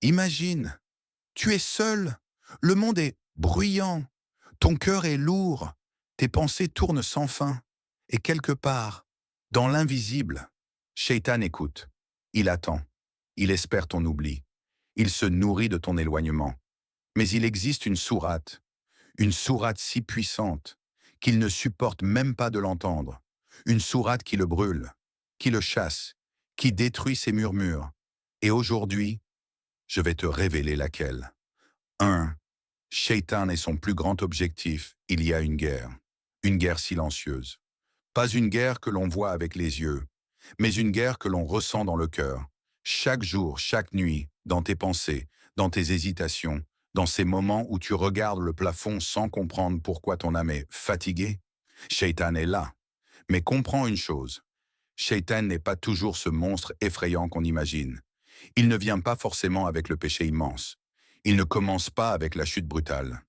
Imagine, tu es seul, le monde est bruyant, ton cœur est lourd, tes pensées tournent sans fin. Et quelque part, dans l'invisible, Shaitan écoute, il attend, il espère ton oubli, il se nourrit de ton éloignement. Mais il existe une sourate si puissante qu'il ne supporte même pas de l'entendre, une sourate qui le brûle, qui le chasse, qui détruit ses murmures. Et aujourd'hui, je vais te révéler laquelle. 1. Shaitan est son plus grand objectif, il y a une guerre silencieuse. Pas une guerre que l'on voit avec les yeux, mais une guerre que l'on ressent dans le cœur. Chaque jour, chaque nuit, dans tes pensées, dans tes hésitations, dans ces moments où tu regardes le plafond sans comprendre pourquoi ton âme est fatiguée, Shaitan est là. Mais comprends une chose, Shaitan n'est pas toujours ce monstre effrayant qu'on imagine. Il ne vient pas forcément avec le péché immense. Il ne commence pas avec la chute brutale.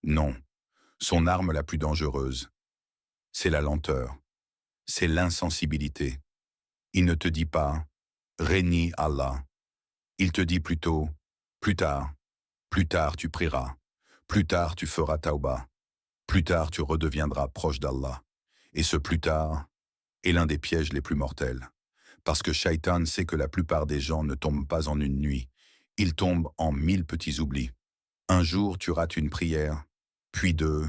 Non, son arme la plus dangereuse, c'est la lenteur, c'est l'insensibilité. Il ne te dit pas renie Allah. Il te dit plutôt plus tard tu prieras, plus tard tu feras tauba, plus tard tu redeviendras proche d'Allah. Et ce plus tard est l'un des pièges les plus mortels. Parce que Shaitan sait que la plupart des gens ne tombent pas en une nuit, ils tombent en 1000 petits oublis. Un jour tu rates une prière, puis deux,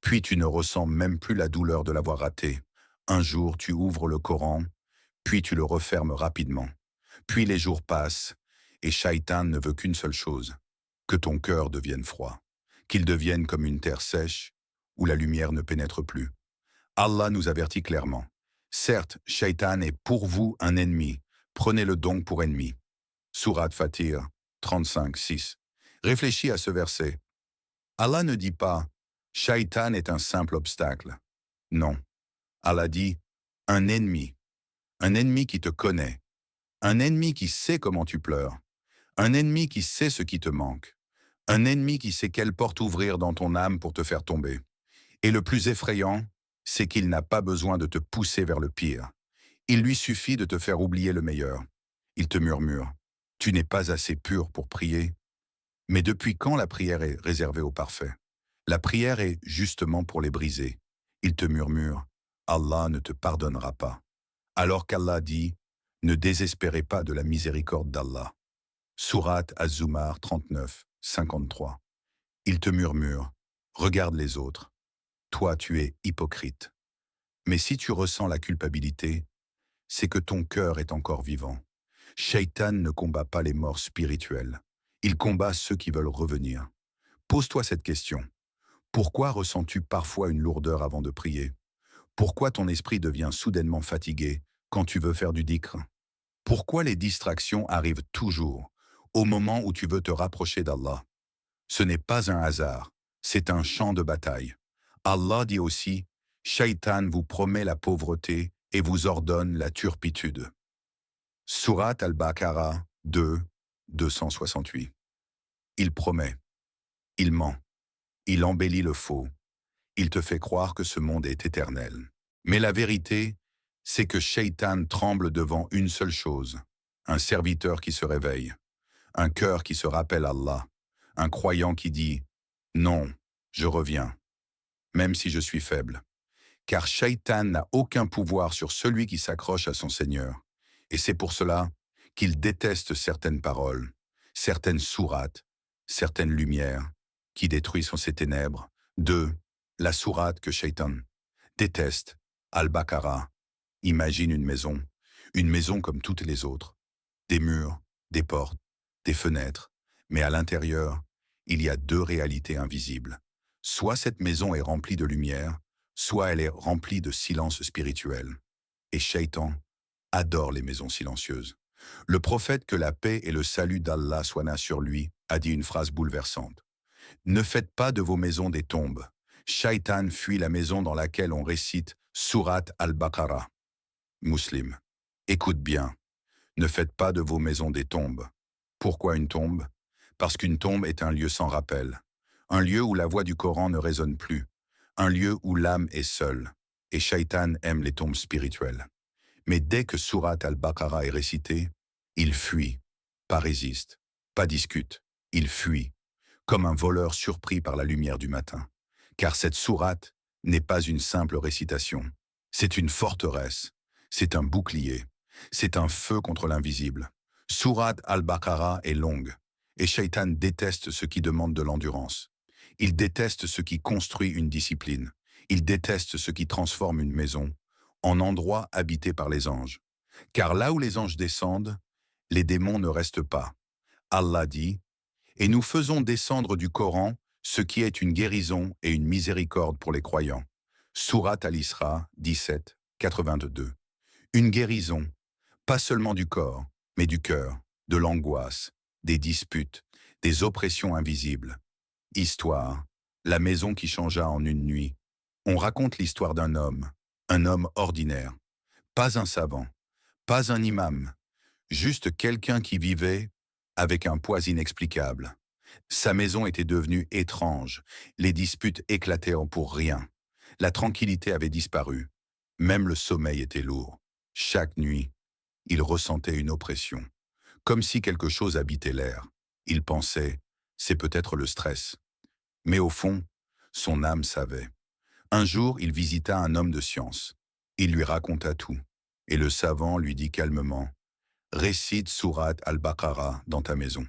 puis tu ne ressens même plus la douleur de l'avoir raté. Un jour tu ouvres le Coran, puis tu le refermes rapidement. Puis les jours passent, et Shaitan ne veut qu'une seule chose, que ton cœur devienne froid, qu'il devienne comme une terre sèche, où la lumière ne pénètre plus. Allah nous avertit clairement. Certes, Shaitan est pour vous un ennemi, prenez-le donc pour ennemi. Sourate Fatir 35:6. Réfléchis à ce verset. Allah ne dit pas Shaitan est un simple obstacle. Non. Allah dit un ennemi qui te connaît, un ennemi qui sait comment tu pleures, un ennemi qui sait ce qui te manque, un ennemi qui sait quelle porte ouvrir dans ton âme pour te faire tomber. Et le plus effrayant, c'est qu'il n'a pas besoin de te pousser vers le pire. Il lui suffit de te faire oublier le meilleur. Il te murmure, tu n'es pas assez pur pour prier. Mais depuis quand la prière est réservée aux parfaits? La prière est justement pour les briser. Il te murmure, Allah ne te pardonnera pas. Alors qu'Allah dit, ne désespérez pas de la miséricorde d'Allah. Sourate Az-Zumar 39, 53. Il te murmure, regarde les autres. Toi, tu es hypocrite. Mais si tu ressens la culpabilité, c'est que ton cœur est encore vivant. Shaitan ne combat pas les morts spirituels. Il combat ceux qui veulent revenir. Pose-toi cette question. Pourquoi ressens-tu parfois une lourdeur avant de prier? Pourquoi ton esprit devient soudainement fatigué quand tu veux faire du dhikr? Pourquoi les distractions arrivent toujours au moment où tu veux te rapprocher d'Allah? Ce n'est pas un hasard, c'est un champ de bataille. Allah dit aussi, Shaitan vous promet la pauvreté et vous ordonne la turpitude. Surat al-Baqarah 2, 268. Il promet, il ment, il embellit le faux, il te fait croire que ce monde est éternel. Mais la vérité, c'est que Shaitan tremble devant une seule chose, un serviteur qui se réveille, un cœur qui se rappelle Allah, un croyant qui dit « Non, je reviens, même si je suis faible ». Car Shaitan n'a aucun pouvoir sur celui qui s'accroche à son Seigneur. Et c'est pour cela qu'il déteste certaines paroles, certaines sourates, certaines lumières qui détruisent ses ténèbres. 2. La sourate que Shaitan déteste, Al-Baqarah. Imagine une maison comme toutes les autres. Des murs, des portes, des fenêtres, mais à l'intérieur, il y a deux réalités invisibles. Soit cette maison est remplie de lumière, soit elle est remplie de silence spirituel. Et Shaitan adore les maisons silencieuses. Le prophète, que la paix et le salut d'Allah soient sur lui, a dit une phrase bouleversante. Ne faites pas de vos maisons des tombes. Shaitan fuit la maison dans laquelle on récite Surat al-Baqarah. Muslim. Écoute bien. Ne faites pas de vos maisons des tombes. Pourquoi une tombe? Parce qu'une tombe est un lieu sans rappel. Un lieu où la voix du Coran ne résonne plus. Un lieu où l'âme est seule. Et Shaitan aime les tombes spirituelles. Mais dès que Surat al-Baqarah est récitée, il fuit, pas résiste. Pas discute. Il fuit, comme un voleur surpris par la lumière du matin. Car cette sourate n'est pas une simple récitation. C'est une forteresse. C'est un bouclier. C'est un feu contre l'invisible. Sourate al-Baqarah est longue, et Shaitan déteste ce qui demande de l'endurance. Il déteste ce qui construit une discipline. Il déteste ce qui transforme une maison en endroit habité par les anges. Car là où les anges descendent, les démons ne restent pas. Allah dit, « Et nous faisons descendre du Coran ce qui est une guérison et une miséricorde pour les croyants. » Sourate Al-Isra 17, 82. Une guérison, pas seulement du corps, mais du cœur, de l'angoisse, des disputes, des oppressions invisibles. Histoire, la maison qui changea en une nuit. On raconte l'histoire d'un homme, un homme ordinaire, pas un savant, pas un imam, juste quelqu'un qui vivait avec un poids inexplicable. Sa maison était devenue étrange, les disputes éclataient pour rien. La tranquillité avait disparu, même le sommeil était lourd. Chaque nuit, il ressentait une oppression, comme si quelque chose habitait l'air. Il pensait, c'est peut-être le stress. Mais au fond, son âme savait. Un jour, il visita un homme de science. Il lui raconta tout, et le savant lui dit calmement, « Récite Sourate al-Baqarah dans ta maison. »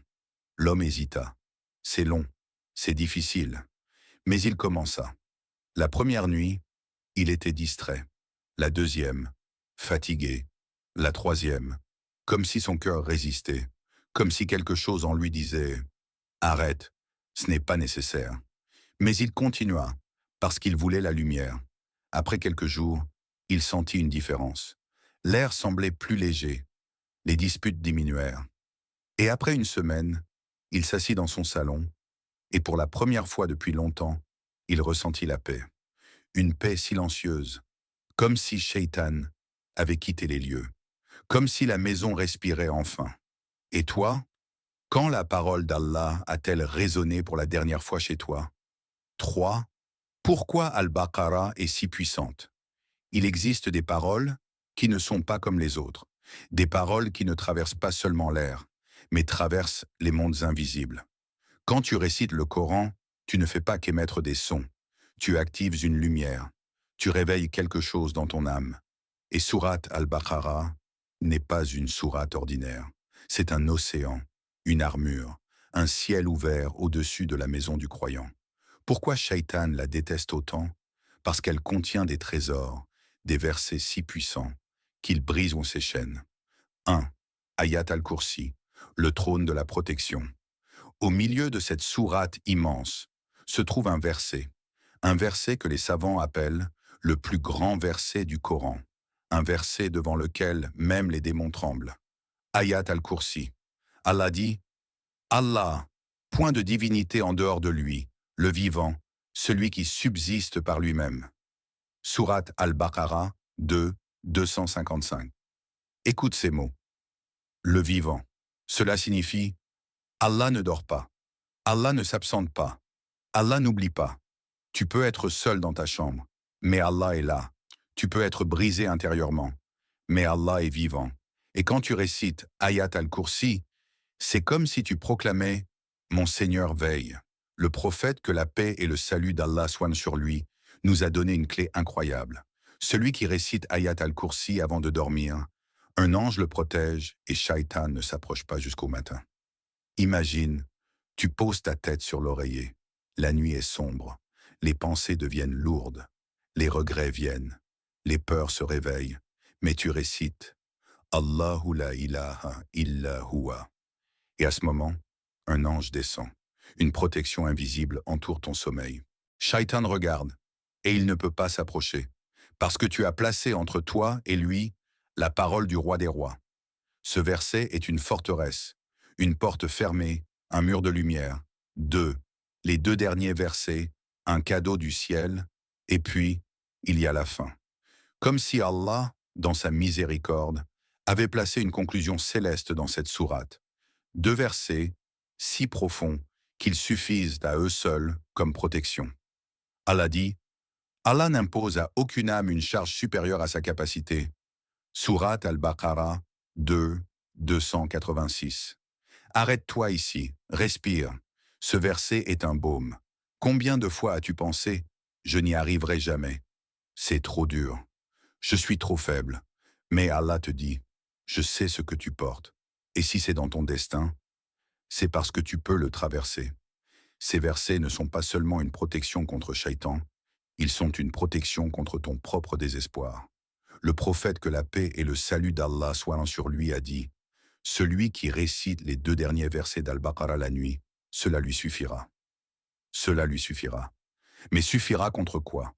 L'homme hésita. « C'est long, c'est difficile. » Mais il commença. La première nuit, il était distrait. La deuxième, fatigué. La troisième, comme si son cœur résistait, comme si quelque chose en lui disait « Arrête, ce n'est pas nécessaire. » Mais il continua, parce qu'il voulait la lumière. Après quelques jours, il sentit une différence. L'air semblait plus léger, les disputes diminuèrent. Et après une semaine, il s'assit dans son salon, et pour la première fois depuis longtemps, il ressentit la paix. Une paix silencieuse, comme si Shaitan avait quitté les lieux, comme si la maison respirait enfin. Et toi, quand la parole d'Allah a-t-elle résonné pour la dernière fois chez toi? 3. Pourquoi Al-Baqarah est si puissante? Il existe des paroles qui ne sont pas comme les autres, des paroles qui ne traversent pas seulement l'air, mais traversent les mondes invisibles. Quand tu récites le Coran, tu ne fais pas qu'émettre des sons, tu actives une lumière, tu réveilles quelque chose dans ton âme. Et Sourate Al-Baqarah n'est pas une sourate ordinaire, c'est un océan, une armure, un ciel ouvert au-dessus de la maison du croyant. Pourquoi Shaitan la déteste autant? Parce qu'elle contient des trésors, des versets si puissants qu'ils brisent ses chaînes. 1. Ayat al-Kursi, le trône de la protection. Au milieu de cette sourate immense se trouve un verset que les savants appellent le plus grand verset du Coran, un verset devant lequel même les démons tremblent. Ayat al-Kursi. Allah dit, « Allah, point de divinité en dehors de lui, le vivant, celui qui subsiste par lui-même. » Sourate Al-Baqarah 2, 255. Écoute ces mots. Le vivant. Cela signifie Allah ne dort pas. Allah ne s'absente pas. Allah n'oublie pas. Tu peux être seul dans ta chambre, mais Allah est là. Tu peux être brisé intérieurement, mais Allah est vivant. Et quand tu récites Ayat al-Kursi, c'est comme si tu proclamais « Mon Seigneur veille ». Le prophète, que la paix et le salut d'Allah soient sur lui, nous a donné une clé incroyable. Celui qui récite Ayat al-Kursi avant de dormir, un ange le protège et Shaitan ne s'approche pas jusqu'au matin. Imagine, tu poses ta tête sur l'oreiller. La nuit est sombre. Les pensées deviennent lourdes. Les regrets viennent. Les peurs se réveillent. Mais tu récites Allahu la ilaha illa huwa. Et à ce moment, un ange descend. Une protection invisible entoure ton sommeil. Shaitan regarde, et il ne peut pas s'approcher, parce que tu as placé entre toi et lui la parole du roi des rois. Ce verset est une forteresse, une porte fermée, un mur de lumière. 2. Les 2 derniers versets, un cadeau du ciel, et puis, il y a la fin. Comme si Allah, dans sa miséricorde, avait placé une conclusion céleste dans cette sourate. 2 versets, si profonds, qu'ils suffisent à eux seuls comme protection. Allah dit, Allah n'impose à aucune âme une charge supérieure à sa capacité. Sourate Al-Baqarah 2, 286. Arrête-toi ici, respire. Ce verset est un baume. Combien de fois as-tu pensé « Je n'y arriverai jamais ». C'est trop dur. Je suis trop faible. Mais Allah te dit « Je sais ce que tu portes. Et si c'est dans ton destin, c'est parce que tu peux le traverser. » Ces versets ne sont pas seulement une protection contre Shaitan, ils sont une protection contre ton propre désespoir. Le prophète, que la paix et le salut d'Allah soient sur lui, a dit « Celui qui récite les 2 derniers versets d'Al-Baqarah la nuit, cela lui suffira. » Cela lui suffira. Mais suffira contre quoi?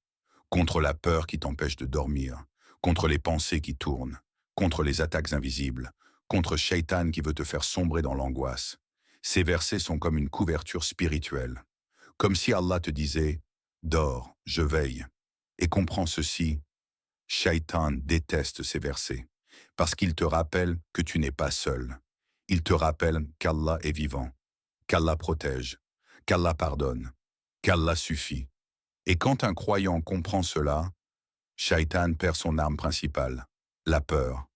Contre la peur qui t'empêche de dormir, contre les pensées qui tournent, contre les attaques invisibles, contre Shaitan qui veut te faire sombrer dans l'angoisse. Ces versets sont comme une couverture spirituelle. Comme si Allah te disait « Dors, je veille ». Et comprends ceci, Shaitan déteste ces versets, parce qu'il te rappelle que tu n'es pas seul. Il te rappelle qu'Allah est vivant, qu'Allah protège, qu'Allah pardonne, qu'Allah suffit. Et quand un croyant comprend cela, Shaitan perd son arme principale, la peur.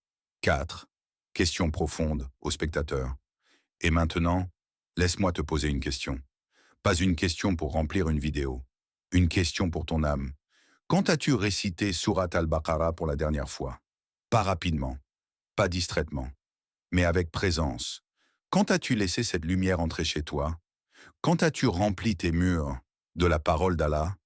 4. Question profonde au spectateur. Et maintenant, laisse-moi te poser une question. Pas une question pour remplir une vidéo. Une question pour ton âme. Quand as-tu récité Surat al-Baqarah pour la dernière fois? Pas rapidement, pas distraitement, mais avec présence. Quand as-tu laissé cette lumière entrer chez toi? Quand as-tu rempli tes murs de la parole d'Allah?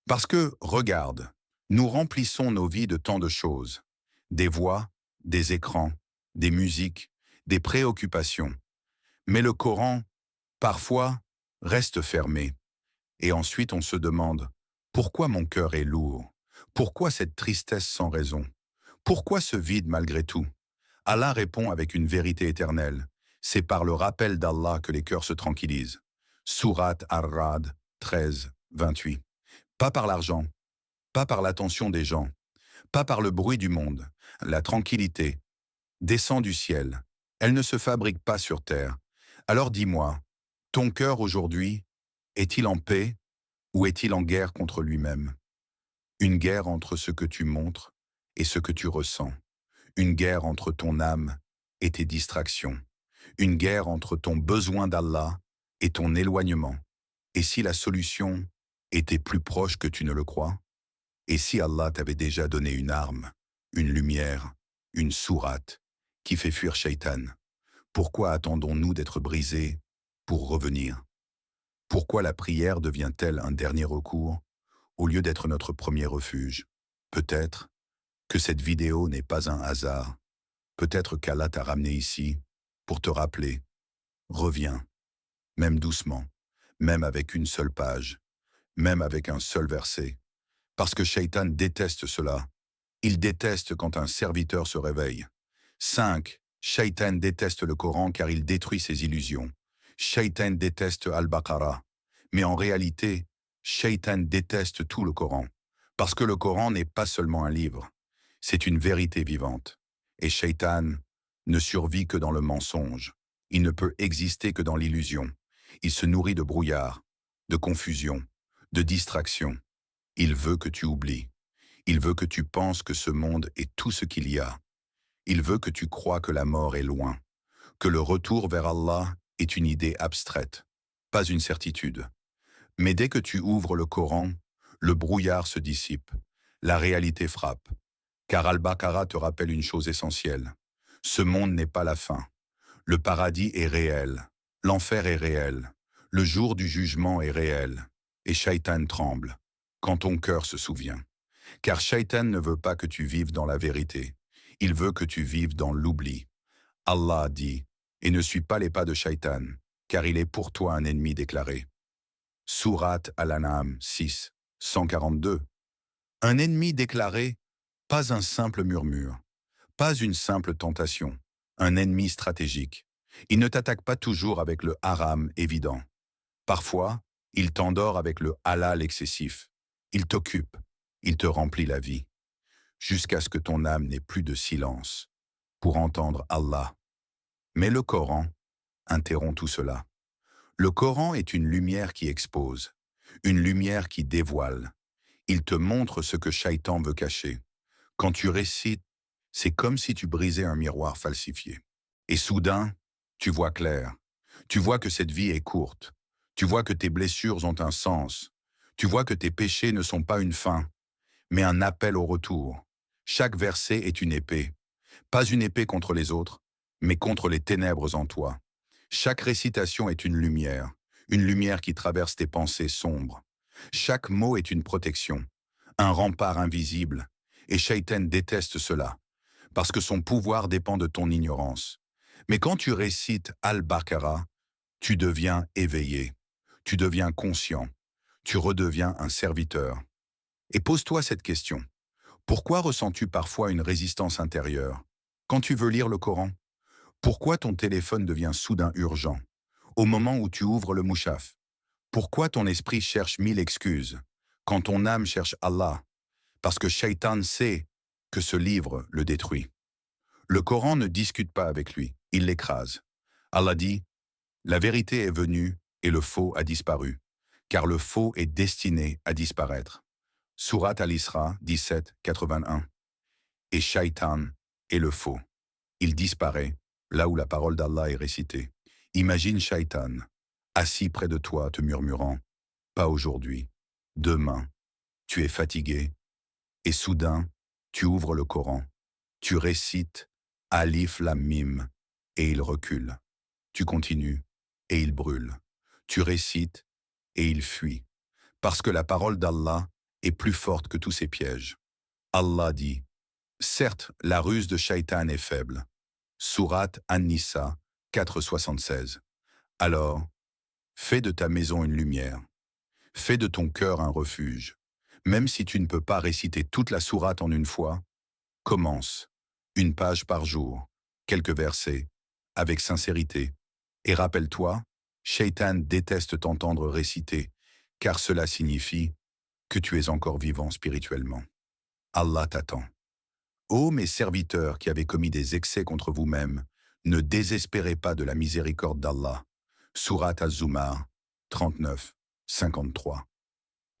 Parce que, regarde, nous remplissons nos vies de tant de choses. Des voix, des écrans, des musiques, des préoccupations. Mais le Coran, parfois, reste fermé. Et ensuite on se demande, pourquoi mon cœur est lourd? Pourquoi cette tristesse sans raison? Pourquoi ce vide malgré tout? Allah répond avec une vérité éternelle. C'est par le rappel d'Allah que les cœurs se tranquillisent. Surat Ar-Ra'd 13, 28. Pas par l'argent, pas par l'attention des gens, pas par le bruit du monde. La tranquillité descend du ciel. Elle ne se fabrique pas sur terre. Alors dis-moi, ton cœur aujourd'hui, est-il en paix ou est-il en guerre contre lui-même? Une guerre entre ce que tu montres et ce que tu ressens. Une guerre entre ton âme et tes distractions. Une guerre entre ton besoin d'Allah et ton éloignement. Et si la solution était plus proche que tu ne le crois? Et si Allah t'avait déjà donné une arme, une lumière, une sourate qui fait fuir Shaitan? Pourquoi attendons-nous d'être brisés pour revenir? Pourquoi la prière devient-elle un dernier recours au lieu d'être notre premier refuge? Peut-être que cette vidéo n'est pas un hasard. Peut-être qu'Allah t'a ramené ici pour te rappeler. Reviens, même doucement, même avec une seule page, même avec un seul verset. Parce que Shaitan déteste cela. Il déteste quand un serviteur se réveille. 5. Shaitan déteste le Coran car il détruit ses illusions. Shaitan déteste Al-Baqarah. Mais en réalité, Shaitan déteste tout le Coran. Parce que le Coran n'est pas seulement un livre. C'est une vérité vivante. Et Shaitan ne survit que dans le mensonge. Il ne peut exister que dans l'illusion. Il se nourrit de brouillard, de confusion, de distraction. Il veut que tu oublies. Il veut que tu penses que ce monde est tout ce qu'il y a. Il veut que tu crois que la mort est loin, que le retour vers Allah est une idée abstraite, pas une certitude. Mais dès que tu ouvres le Coran, le brouillard se dissipe, la réalité frappe. Car Al-Baqarah te rappelle une chose essentielle. Ce monde n'est pas la fin. Le paradis est réel, l'enfer est réel, le jour du jugement est réel, et Shaitan tremble quand ton cœur se souvient. Car Shaitan ne veut pas que tu vives dans la vérité. Il veut que tu vives dans l'oubli. Allah dit, et ne suis pas les pas de Shaitan, car il est pour toi un ennemi déclaré. Surat Al-An'am 6, 142. Un ennemi déclaré, pas un simple murmure, pas une simple tentation, un ennemi stratégique. Il ne t'attaque pas toujours avec le haram évident. Parfois, il t'endort avec le halal excessif. Il t'occupe, il te remplit la vie, jusqu'à ce que ton âme n'ait plus de silence pour entendre Allah. Mais le Coran interrompt tout cela. Le Coran est une lumière qui expose, une lumière qui dévoile. Il te montre ce que Shaitan veut cacher. Quand tu récites, c'est comme si tu brisais un miroir falsifié. Et soudain, tu vois clair. Tu vois que cette vie est courte. Tu vois que tes blessures ont un sens. Tu vois que tes péchés ne sont pas une fin, mais un appel au retour. Chaque verset est une épée. Pas une épée contre les autres, mais contre les ténèbres en toi. Chaque récitation est une lumière qui traverse tes pensées sombres. Chaque mot est une protection, un rempart invisible, et Shaitan déteste cela, parce que son pouvoir dépend de ton ignorance. Mais quand tu récites Al-Baqarah, tu deviens éveillé, tu deviens conscient, tu redeviens un serviteur. Et pose-toi cette question. Pourquoi ressens-tu parfois une résistance intérieure quand tu veux lire le Coran? Pourquoi ton téléphone devient soudain urgent au moment où tu ouvres le mouchaf? Pourquoi ton esprit cherche mille excuses quand ton âme cherche Allah? Parce que Shaitan sait que ce livre le détruit. Le Coran ne discute pas avec lui, il l'écrase. Allah dit, la vérité est venue et le faux a disparu, car le faux est destiné à disparaître. Sourate Al-Isra 17, 81. Et Shaitan est le faux. Il disparaît là où la parole d'Allah est récitée. Imagine Shaitan, assis près de toi te murmurant, pas aujourd'hui, demain, tu es fatigué, et soudain, tu ouvres le Coran, tu récites Alif Lam Mim, et il recule. Tu continues, et il brûle. Tu récites, et il fuit. Parce que la parole d'Allah est plus forte que tous ses pièges. Allah dit, certes, la ruse de Shaitan est faible. Sourate An-Nisa 4,76. Alors, fais de ta maison une lumière. Fais de ton cœur un refuge. Même si tu ne peux pas réciter toute la sourate en une fois, commence, une page par jour, quelques versets, avec sincérité. Et rappelle-toi, Shaitan déteste t'entendre réciter, car cela signifie que tu es encore vivant spirituellement. Allah t'attend. Ô mes serviteurs qui avez commis des excès contre vous-mêmes, ne désespérez pas de la miséricorde d'Allah. Sourate Az-Zumar 39, 53.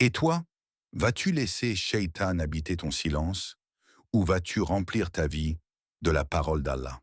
Et toi, vas-tu laisser Shaitan habiter ton silence ou vas-tu remplir ta vie de la parole d'Allah?